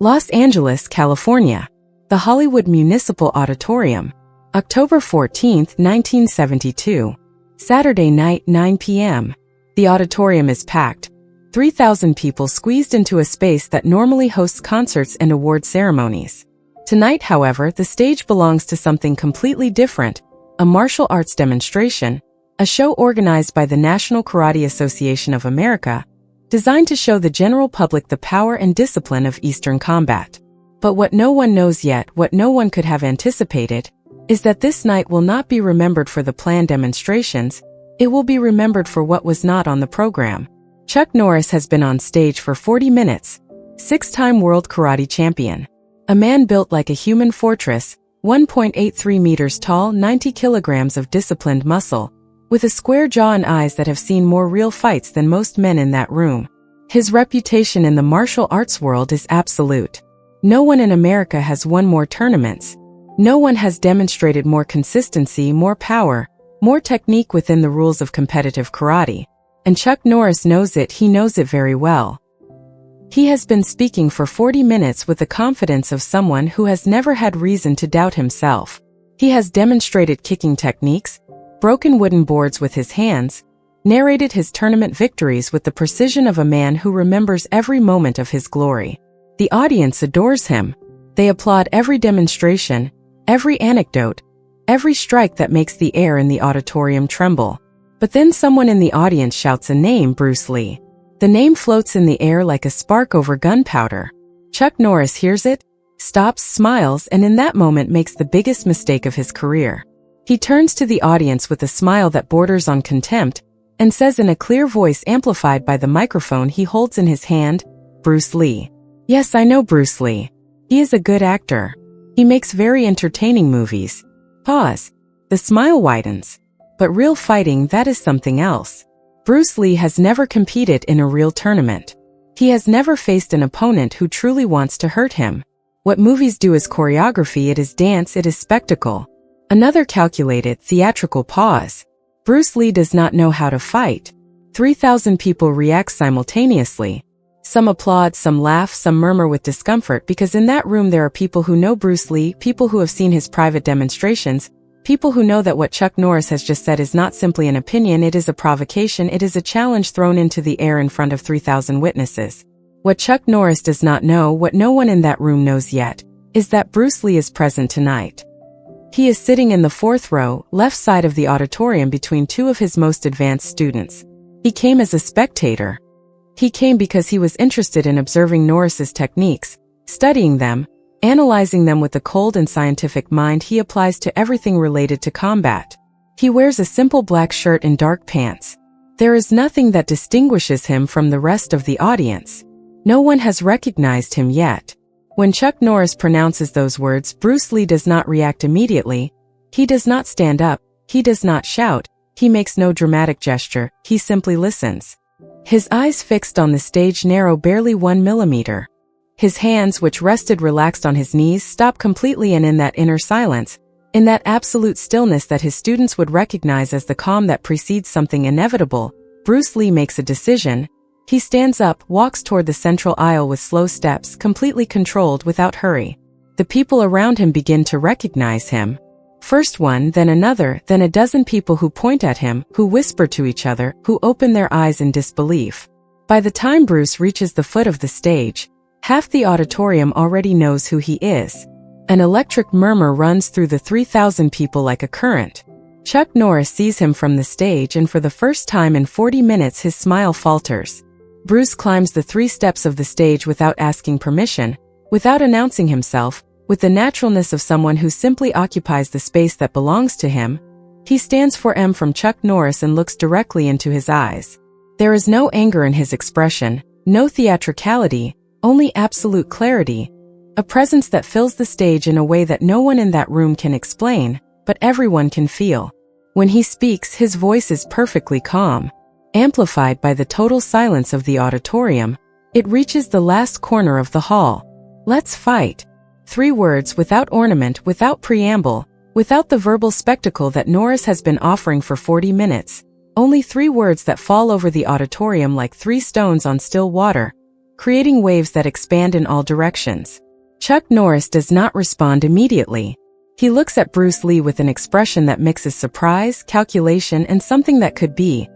Los Angeles, California. The Hollywood Municipal Auditorium. October 14, 1972. Saturday night, 9 p.m. The auditorium is packed. 3,000 people squeezed into a space that normally hosts concerts and award ceremonies. Tonight, however, the stage belongs to something completely different, a martial arts demonstration, a show organized by the National Karate Association of America, designed to show the general public the power and discipline of Eastern combat. But what no one knows yet, what no one could have anticipated, is that this night will not be remembered for the planned demonstrations, it will be remembered for what was not on the program. Chuck Norris has been on stage for 40 minutes, 6-time world karate champion. A man built like a human fortress, 1.83 meters tall, 90 kilograms of disciplined muscle, with a square jaw and eyes that have seen more real fights than most men in that room. His reputation in the martial arts world is absolute. No one in America has won more tournaments. No one has demonstrated more consistency, more power, more technique within the rules of competitive karate. And Chuck Norris knows it, he knows it very well. He has been speaking for 40 minutes with the confidence of someone who has never had reason to doubt himself. He has demonstrated kicking techniques, broken wooden boards with his hands, narrated his tournament victories with the precision of a man who remembers every moment of his glory. The audience adores him. They applaud every demonstration, every anecdote, every strike that makes the air in the auditorium tremble. But then someone in the audience shouts a name, Bruce Lee. The name floats in the air like a spark over gunpowder. Chuck Norris hears it, stops, smiles, and in that moment makes the biggest mistake of his career. He turns to the audience with a smile that borders on contempt and says in a clear voice amplified by the microphone he holds in his hand, Bruce Lee. Yes, I know Bruce Lee. He is a good actor. He makes very entertaining movies. Pause. The smile widens. But real fighting, that is something else. Bruce Lee has never competed in a real tournament. He has never faced an opponent who truly wants to hurt him. What movies do is choreography, it is dance, it is spectacle. Another calculated, theatrical pause. Bruce Lee does not know how to fight. 3,000 people react simultaneously. Some applaud, some laugh, some murmur with discomfort because in that room there are people who know Bruce Lee, people who have seen his private demonstrations, people who know that what Chuck Norris has just said is not simply an opinion, it is a provocation, it is a challenge thrown into the air in front of 3,000 witnesses. What Chuck Norris does not know, what no one in that room knows yet, is that Bruce Lee is present tonight. He is sitting in the 4th row, left side of the auditorium between two of his most advanced students. He came as a spectator. He came because he was interested in observing Norris's techniques, studying them, analyzing them with the cold and scientific mind he applies to everything related to combat. He wears a simple black shirt and dark pants. There is nothing that distinguishes him from the rest of the audience. No one has recognized him yet. When Chuck Norris pronounces those words, Bruce Lee does not react immediately. He does not stand up. He does not shout. He makes no dramatic gesture. He simply listens. His eyes fixed on the stage narrow barely 1 millimeter. His hands, which rested relaxed on his knees, stop completely, and in that inner silence, in that absolute stillness that his students would recognize as the calm that precedes something inevitable, Bruce Lee makes a decision. He stands up, walks toward the central aisle with slow steps, completely controlled, without hurry. The people around him begin to recognize him. First one, then another, then a dozen people who point at him, who whisper to each other, who open their eyes in disbelief. By the time Bruce reaches the foot of the stage, half the auditorium already knows who he is. An electric murmur runs through the 3,000 people like a current. Chuck Norris sees him from the stage, and for the first time in 40 minutes his smile falters. Bruce climbs the 3 steps of the stage without asking permission, without announcing himself, with the naturalness of someone who simply occupies the space that belongs to him. He stands from Chuck Norris and looks directly into his eyes. There is no anger in his expression, no theatricality, only absolute clarity, a presence that fills the stage in a way that no one in that room can explain, but everyone can feel. When he speaks, his voice is perfectly calm. Amplified by the total silence of the auditorium, it reaches the last corner of the hall. Let's fight. 3 words, without ornament, without preamble, without the verbal spectacle that Norris has been offering for 40 minutes. Only 3 words that fall over the auditorium like 3 stones on still water. creating waves that expand in all directions. Chuck Norris does not respond immediately. He looks at Bruce Lee with an expression that mixes surprise, calculation, and something that could be,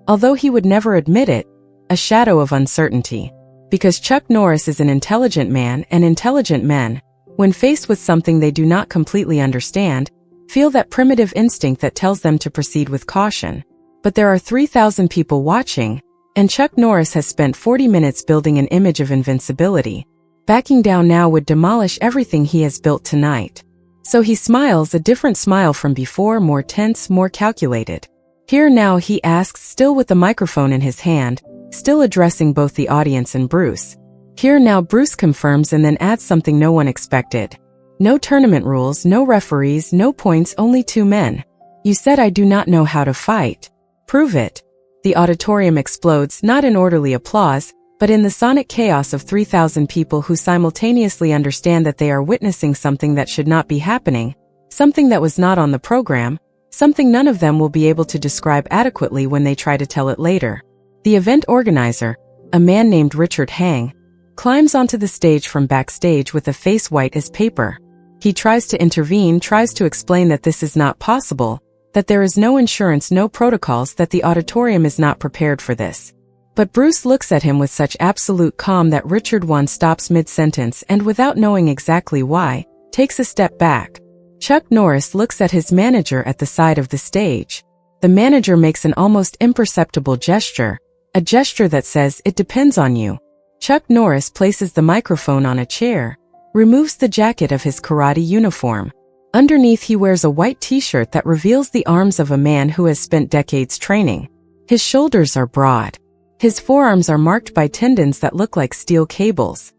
although he would never admit it, a shadow of uncertainty. Because Chuck Norris is an intelligent man, and intelligent men, when faced with something they do not completely understand, feel that primitive instinct that tells them to proceed with caution. But there are 3,000 people watching, and Chuck Norris has spent 40 minutes building an image of invincibility. Backing down now would demolish everything he has built tonight. So he smiles, a different smile from before, more tense, more calculated. Here now, he asks, still with the microphone in his hand, still addressing both the audience and Bruce. Here now, Bruce confirms and then adds something no one expected. No tournament rules, no referees, no points, only 2 men. You said I do not know how to fight. Prove it. The auditorium explodes, not in orderly applause, but in the sonic chaos of 3,000 people who simultaneously understand that they are witnessing something that should not be happening, something that was not on the program, something none of them will be able to describe adequately when they try to tell it later. The event organizer, a man named Richard Hang, climbs onto the stage from backstage with a face white as paper. He tries to intervene, tries to explain that this is not possible, that there is no insurance, no protocols, that the auditorium is not prepared for this. But Bruce looks at him with such absolute calm that Richard I stops mid-sentence and, without knowing exactly why, takes a step back. Chuck Norris looks at his manager at the side of the stage. The manager makes an almost imperceptible gesture, a gesture that says, "It depends on you." Chuck Norris places the microphone on a chair, removes the jacket of his karate uniform. Underneath he wears a white t-shirt that reveals the arms of a man who has spent decades training. His shoulders are broad. His forearms are marked by tendons that look like steel cables.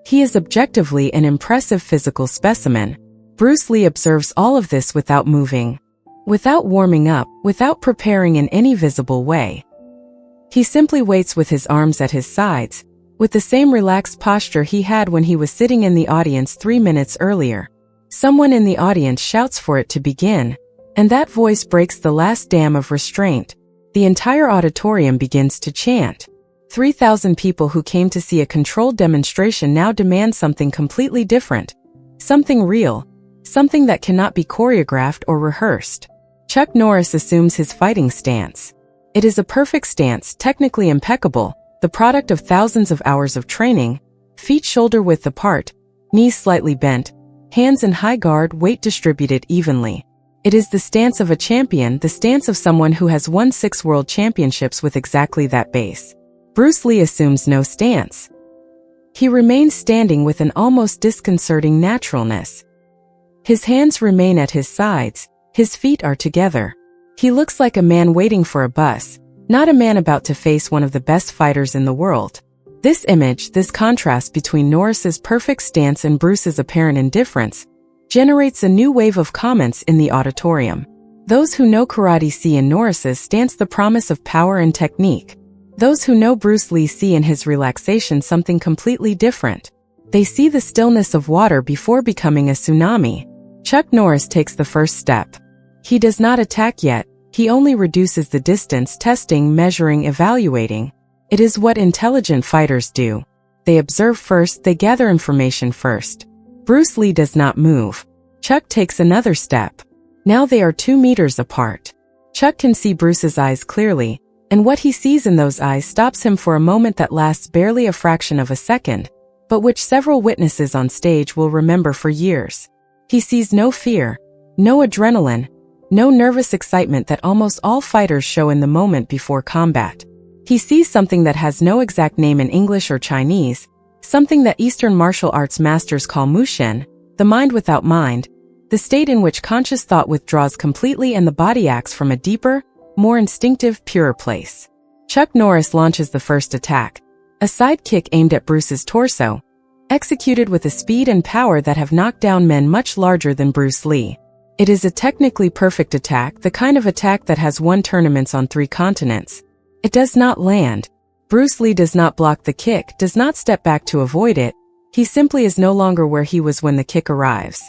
He is objectively an impressive physical specimen. Bruce Lee observes all of this without moving, without warming up, without preparing in any visible way. He simply waits with his arms at his sides, with the same relaxed posture he had when he was sitting in the audience 3 minutes earlier. Someone in the audience shouts for it to begin, and that voice breaks the last dam of restraint. The entire auditorium begins to chant. 3,000 people who came to see a controlled demonstration now demand something completely different. Something real. Something that cannot be choreographed or rehearsed. Chuck Norris assumes his fighting stance. It is a perfect stance, technically impeccable, the product of thousands of hours of training, feet shoulder-width apart, knees slightly bent, hands in high guard, weight distributed evenly. It is the stance of a champion, the stance of someone who has won 6 world championships with exactly that base. Bruce Lee assumes no stance. He remains standing with an almost disconcerting naturalness. His hands remain at his sides, his feet are together. He looks like a man waiting for a bus, not a man about to face one of the best fighters in the world. This image, this contrast between Norris's perfect stance and Bruce's apparent indifference, generates a new wave of comments in the auditorium. Those who know karate see in Norris's stance the promise of power and technique. Those who know Bruce Lee see in his relaxation something completely different. They see the stillness of water before becoming a tsunami. Chuck Norris takes the first step. He does not attack yet, he only reduces the distance, testing, measuring, evaluating. It is what intelligent fighters do. They observe first, they gather information first. Bruce Lee does not move. Chuck takes another step. Now they are 2 meters apart. Chuck can see Bruce's eyes clearly, and what he sees in those eyes stops him for a moment that lasts barely a fraction of a second, but which several witnesses on stage will remember for years. He sees no fear, no adrenaline, no nervous excitement that almost all fighters show in the moment before combat. He sees something that has no exact name in English or Chinese, something that Eastern martial arts masters call mushen, the mind without mind, the state in which conscious thought withdraws completely and the body acts from a deeper, more instinctive, purer place. Chuck Norris launches the first attack, a side kick aimed at Bruce's torso, executed with a speed and power that have knocked down men much larger than Bruce Lee. It is a technically perfect attack, the kind of attack that has won tournaments on 3 continents. It does not land. Bruce Lee does not block the kick, does not step back to avoid it. He simply is no longer where he was when the kick arrives.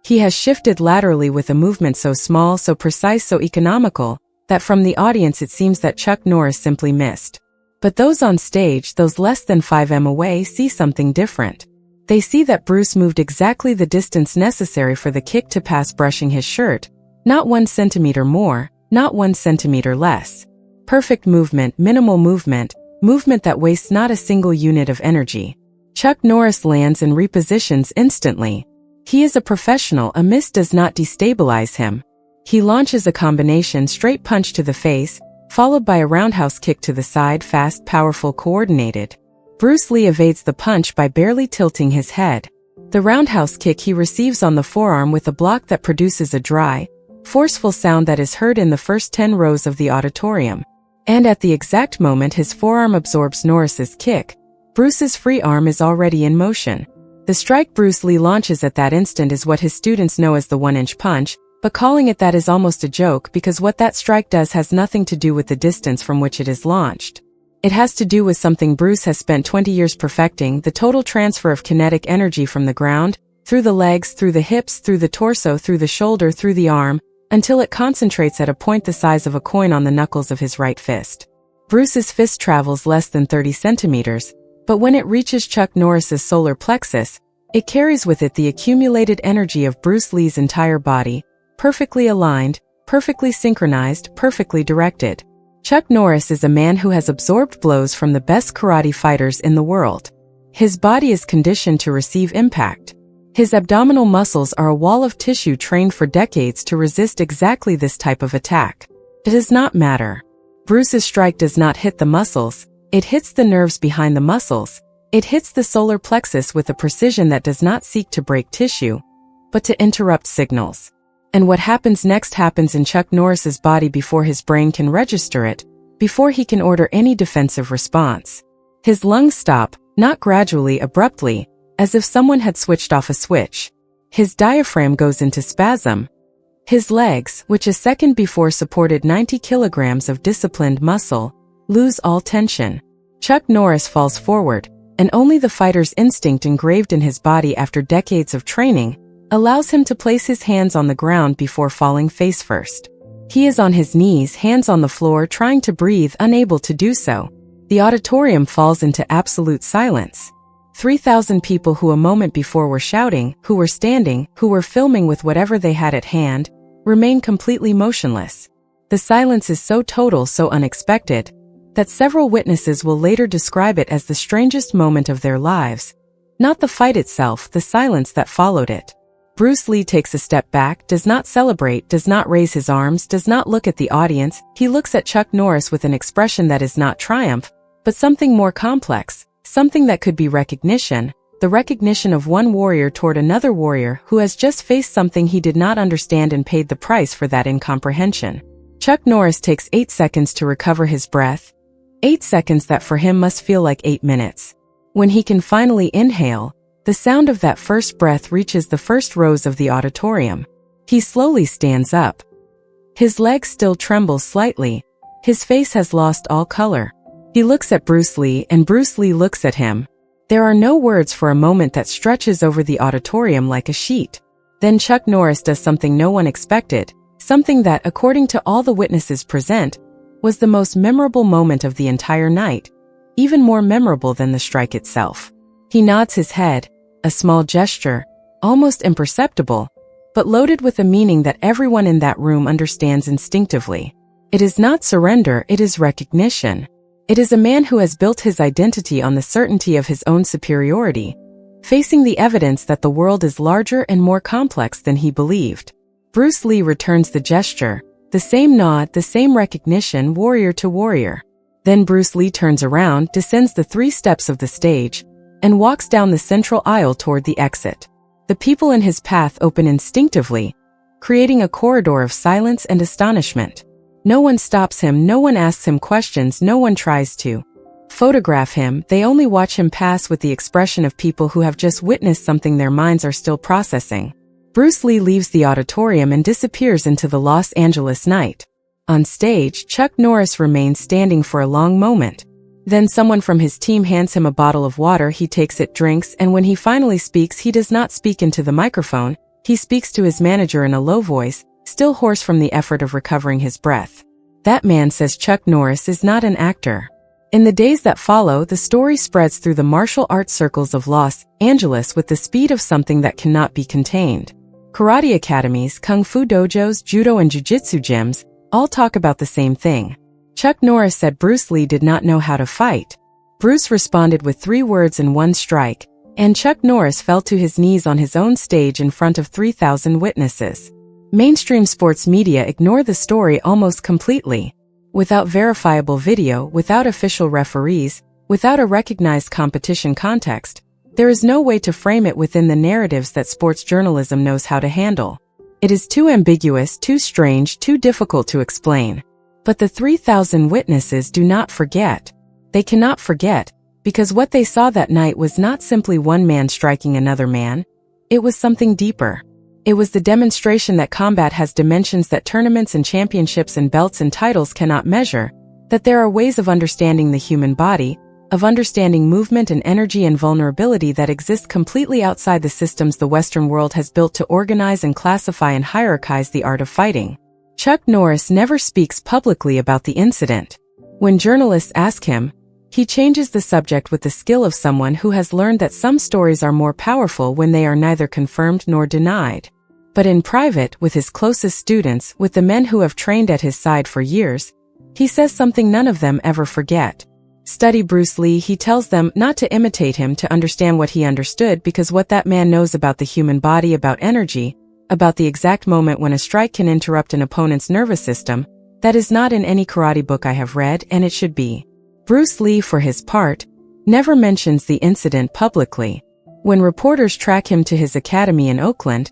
He has shifted laterally with a movement so small, so precise, so economical, that from the audience it seems that Chuck Norris simply missed. But those on stage, those less than 5 m away, see something different. They see that Bruce moved exactly the distance necessary for the kick to pass, brushing his shirt, not 1 centimeter more, not 1 centimeter less. Perfect movement, minimal movement, movement that wastes not a single unit of energy. Chuck Norris lands and repositions instantly. He is a professional. A miss does not destabilize him. He launches a combination straight punch to the face, followed by a roundhouse kick to the side, fast, powerful, coordinated. Bruce Lee evades the punch by barely tilting his head. The roundhouse kick he receives on the forearm with a block that produces a dry, forceful sound that is heard in the first 10 rows of the auditorium. And at the exact moment his forearm absorbs Norris's kick, Bruce's free arm is already in motion. The strike Bruce Lee launches at that instant is what his students know as the 1-inch punch, but calling it that is almost a joke because what that strike does has nothing to do with the distance from which it is launched. It has to do with something Bruce has spent 20 years perfecting: the total transfer of kinetic energy from the ground, through the legs, through the hips, through the torso, through the shoulder, through the arm, until it concentrates at a point the size of a coin on the knuckles of his right fist. Bruce's fist travels less than 30 centimeters, but when it reaches Chuck Norris's solar plexus, it carries with it the accumulated energy of Bruce Lee's entire body, perfectly aligned, perfectly synchronized, perfectly directed. Chuck Norris is a man who has absorbed blows from the best karate fighters in the world. His body is conditioned to receive impact. His abdominal muscles are a wall of tissue trained for decades to resist exactly this type of attack. It does not matter. Bruce's strike does not hit the muscles, it hits the nerves behind the muscles. It hits the solar plexus with a precision that does not seek to break tissue, but to interrupt signals. And what happens next happens in Chuck Norris's body before his brain can register it, before he can order any defensive response. His lungs stop, not gradually, abruptly, as if someone had switched off a switch. His diaphragm goes into spasm. His legs, which a second before supported 90 kilograms of disciplined muscle, lose all tension. Chuck Norris falls forward, and only the fighter's instinct engraved in his body after decades of training allows him to place his hands on the ground before falling face first. He is on his knees, hands on the floor, trying to breathe, unable to do so. The auditorium falls into absolute silence. 3,000 people who a moment before were shouting, who were standing, who were filming with whatever they had at hand, remain completely motionless. The silence is so total, so unexpected, that several witnesses will later describe it as the strangest moment of their lives. Not the fight itself, the silence that followed it. Bruce Lee takes a step back, does not celebrate, does not raise his arms, does not look at the audience. He looks at Chuck Norris with an expression that is not triumph, but something more complex, something that could be recognition, the recognition of one warrior toward another warrior who has just faced something he did not understand and paid the price for that incomprehension. Chuck Norris takes 8 seconds to recover his breath, 8 seconds that for him must feel like 8 minutes. When he can finally inhale, the sound of that first breath reaches the first rows of the auditorium. He slowly stands up. His legs still tremble slightly. His face has lost all color. He looks at Bruce Lee, and Bruce Lee looks at him. There are no words for a moment that stretches over the auditorium like a sheet. Then Chuck Norris does something no one expected, something that, according to all the witnesses present, was the most memorable moment of the entire night, even more memorable than the strike itself. He nods his head, a small gesture, almost imperceptible, but loaded with a meaning that everyone in that room understands instinctively. It is not surrender, it is recognition. It is a man who has built his identity on the certainty of his own superiority, facing the evidence that the world is larger and more complex than he believed. Bruce Lee returns the gesture, the same nod, the same recognition, warrior to warrior. Then Bruce Lee turns around, descends the 3 steps of the stage, and walks down the central aisle toward the exit. The people in his path open instinctively, creating a corridor of silence and astonishment. No one stops him, no one asks him questions, no one tries to photograph him. They only watch him pass with the expression of people who have just witnessed something their minds are still processing. Bruce Lee leaves the auditorium and disappears into the Los Angeles night. On stage, Chuck Norris remains standing for a long moment. Then someone from his team hands him a bottle of water. He takes it, drinks, and when he finally speaks, he does not speak into the microphone. He speaks to his manager in a low voice, still hoarse from the effort of recovering his breath. That man, says Chuck Norris, is not an actor. In the days that follow, the story spreads through the martial arts circles of Los Angeles with the speed of something that cannot be contained. Karate academies, kung fu dojos, judo and jiu-jitsu gyms all talk about the same thing. Chuck Norris said Bruce Lee did not know how to fight. Bruce responded with 3 words and 1 strike, and Chuck Norris fell to his knees on his own stage in front of 3,000 witnesses. Mainstream sports media ignore the story almost completely. Without verifiable video, without official referees, without a recognized competition context, there is no way to frame it within the narratives that sports journalism knows how to handle. It is too ambiguous, too strange, too difficult to explain. But the 3,000 witnesses do not forget. They cannot forget, because what they saw that night was not simply one man striking another man. It was something deeper. It was the demonstration that combat has dimensions that tournaments and championships and belts and titles cannot measure, that there are ways of understanding the human body, of understanding movement and energy and vulnerability that exist completely outside the systems the Western world has built to organize and classify and hierarchize the art of fighting. Chuck Norris never speaks publicly about the incident. When journalists ask him, he changes the subject with the skill of someone who has learned that some stories are more powerful when they are neither confirmed nor denied. But in private, with his closest students, with the men who have trained at his side for years, he says something none of them ever forget. Study Bruce Lee, he tells them, not to imitate him, to understand what he understood, because what that man knows about the human body, about energy, about the exact moment when a strike can interrupt an opponent's nervous system, that is not in any karate book I have read, and it should be. Bruce Lee, for his part, never mentions the incident publicly. When reporters track him to his academy in Oakland,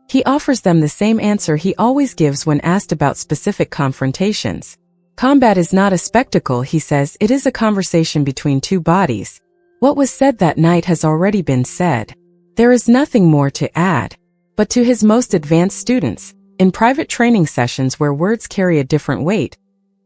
he offers them the same answer he always gives when asked about specific confrontations. Combat is not a spectacle, he says, it is a conversation between 2 bodies. What was said that night has already been said. There is nothing more to add. But to his most advanced students, in private training sessions where words carry a different weight,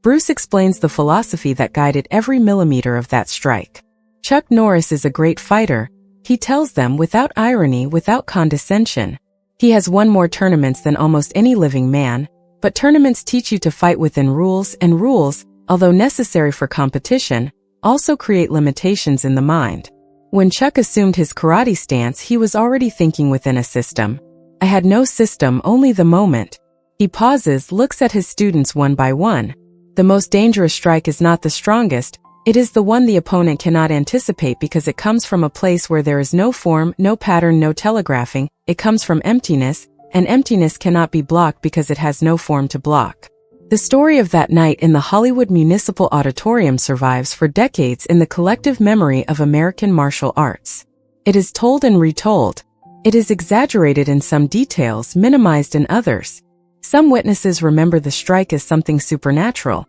Bruce explains the philosophy that guided every millimeter of that strike. Chuck Norris is a great fighter, he tells them, without irony, without condescension. He has won more tournaments than almost any living man, but tournaments teach you to fight within rules, and rules, although necessary for competition, also create limitations in the mind. When Chuck assumed his karate stance, he was already thinking within a system. I had no system, only the moment. He pauses, looks at his students one by one. The most dangerous strike is not the strongest, it is the one the opponent cannot anticipate because it comes from a place where there is no form, no pattern, no telegraphing, it comes from emptiness, and emptiness cannot be blocked because it has no form to block. The story of that night in the Hollywood Municipal Auditorium survives for decades in the collective memory of American martial arts. It is told and retold. It is exaggerated in some details, minimized in others. Some witnesses remember the strike as something supernatural,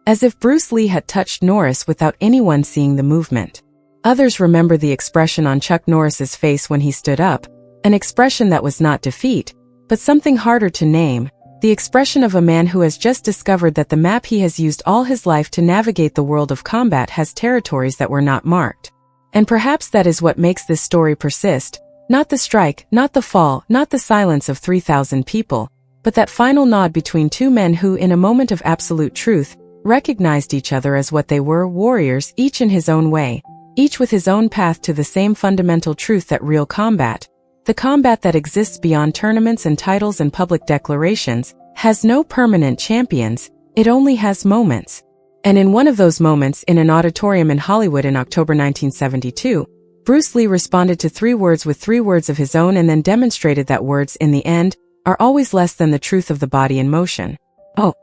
as if Bruce Lee had touched Norris without anyone seeing the movement. Others remember the expression on Chuck Norris's face when he stood up, an expression that was not defeat, but something harder to name, the expression of a man who has just discovered that the map he has used all his life to navigate the world of combat has territories that were not marked. And perhaps that is what makes this story persist, not the strike, not the fall, not the silence of 3,000 people, but that final nod between 2 men who, in a moment of absolute truth, recognized each other as what they were, warriors, each in his own way, each with his own path to the same fundamental truth that real combat, the combat that exists beyond tournaments and titles and public declarations, has no permanent champions, it only has moments. And in one of those moments, in an auditorium in Hollywood in October 1972, Bruce Lee responded to 3 words with 3 words of his own and then demonstrated that words, in the end, are always less than the truth of the body in motion. Oh.